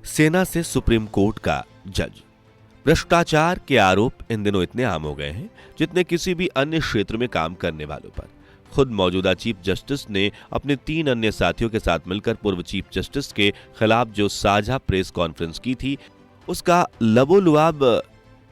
सेना से supreme court का जज। भ्रष्टाचार के आरोप इन दिनों इतने आम हो गए हैं जितने किसी भी अन्य क्षेत्र में काम करने वालों पर। खुद मौजूदा चीफ जस्टिस ने अपने 3 अन्य साथियों के साथ मिलकर पूर्व चीफ जस्टिस के खिलाफ जो साझा प्रेस कॉन्फ्रेंस की थी, उसका लबोलुआब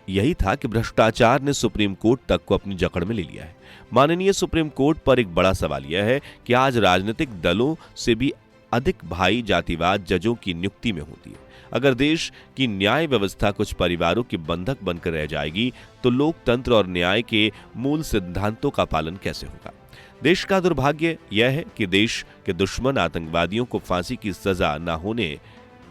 यही था कि भ्रष्टाचार ने सुप्रीम कोर्ट तक को अपनी जकड़ में ले लिया है। माननीय सुप्रीम कोर्ट पर एक बड़ा सवाल यह है कि आज राजनीतिक दलों से भी अधिक भाई जातिवाद जजों की नियुक्ति में होती है। अगर देश की न्याय व्यवस्था कुछ परिवारों की बंधक बनकर रह जाएगी तो लोकतंत्र और न्याय के मूल सिद्धांतों का पालन कैसे होगा? देश का दुर्भाग्य यह है कि देश के दुश्मन आतंकवादियों को फांसी की सजा न होने,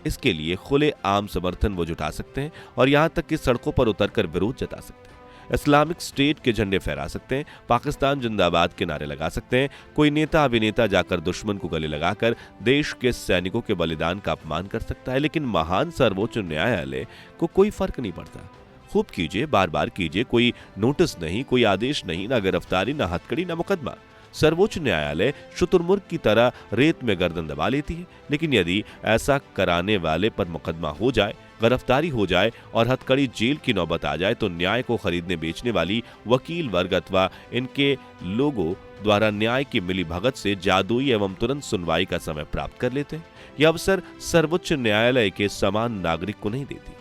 इसके लिए खुले आम समर्थन वो जुटा सकते हैं और यहां तक कि सड़कों पर उतरकर विरोध जता सकते हैं। इस्लामिक स्टेट के झंडे फहरा सकते हैं, पाकिस्तान जिंदाबाद के नारे लगा सकते हैं। कोई नेता अभिनेता जाकर दुश्मन को गले लगाकर देश के सैनिकों के बलिदान का अपमान कर सकता है, लेकिन महान सर्वोच्च न्यायालय को कोई फर्क नहीं पड़ता। खूब कीजिए, बार बार कीजिए, कोई नोटिस नहीं, कोई आदेश नहीं, ना गिरफ्तारी, ना हथकड़ी, ना मुकदमा। सर्वोच्च न्यायालय शुतुरमुर्ग की तरह रेत में गर्दन दबा लेती है, लेकिन यदि ऐसा कराने वाले पर मुकदमा हो जाए, गिरफ्तारी हो जाए और हथकड़ी जेल की नौबत आ जाए तो न्याय को खरीदने बेचने वाली वकील वर्ग अथवा इनके लोगों द्वारा न्याय की मिली भगत से जादुई एवं तुरंत सुनवाई का समय प्राप्त कर लेते हैं। यह अवसर सर्वोच्च न्यायालय के समान नागरिक को नहीं देती।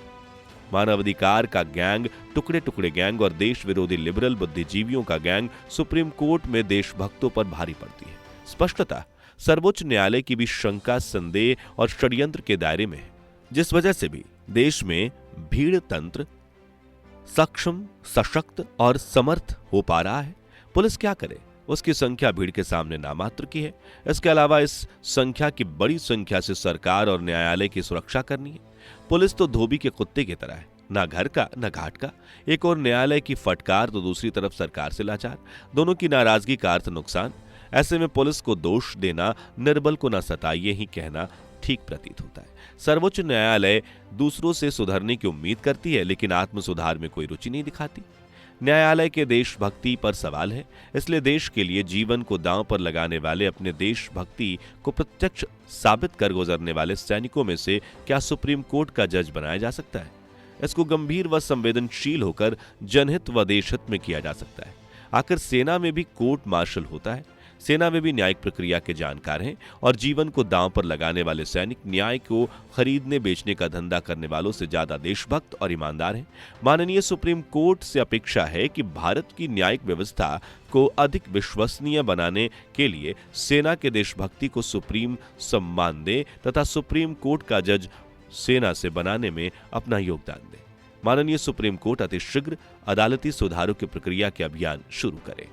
मानवाधिकार का गैंग, टुकड़े टुकड़े गैंग और देश विरोधी लिबरल बुद्धिजीवियों का गैंग सुप्रीम कोर्ट में देशभक्तों पर भारी पड़ती है। स्पष्टतः सर्वोच्च न्यायालय की भी शंका, संदेह और षड्यंत्र के दायरे में है, जिस वजह से भी देश में भीड़ तंत्र सक्षम, सशक्त और समर्थ हो पा रहा है। पुलिस क्या करे? उसकी संख्या भीड़ के सामने नामात्र की है। इसके अलावा इस संख्या की बड़ी संख्या से सरकार और न्यायालय की सुरक्षा करनी है। पुलिस तो धोबी के कुत्ते की तरह है, ना घर का ना घाट का। एक और न्यायालय की फटकार तो दूसरी तरफ सरकार से लाचार, दोनों की नाराजगी का अर्थ नुकसान। ऐसे में पुलिस को दोष देना, निर्बल को न सताइए ही कहना ठीक प्रतीत होता है। सर्वोच्च न्यायालय दूसरों से सुधरने की उम्मीद करती है, लेकिन आत्म सुधार में कोई रुचि नहीं दिखाती। न्यायालय के देशभक्ति पर सवाल है, इसलिए देश के लिए जीवन को दांव पर लगाने वाले, अपने देशभक्ति को प्रत्यक्ष साबित कर गुजरने वाले सैनिकों में से क्या सुप्रीम कोर्ट का जज बनाया जा सकता है? इसको गंभीर व संवेदनशील होकर जनहित व देशहित में किया जा सकता है। आखिर सेना में भी कोर्ट मार्शल होता है। सेना में भी न्यायिक प्रक्रिया के जानकार हैं और जीवन को दांव पर लगाने वाले सैनिक न्याय को खरीदने बेचने का धंधा करने वालों से ज्यादा देशभक्त और ईमानदार हैं। माननीय सुप्रीम कोर्ट से अपेक्षा है कि भारत की न्यायिक व्यवस्था को अधिक विश्वसनीय बनाने के लिए सेना के देशभक्ति को सुप्रीम सम्मान दे तथा सुप्रीम कोर्ट का जज सेना से बनाने में अपना योगदान दे। माननीय सुप्रीम कोर्ट अतिशीघ्र अदालती सुधारों की प्रक्रिया के अभियान शुरू करे।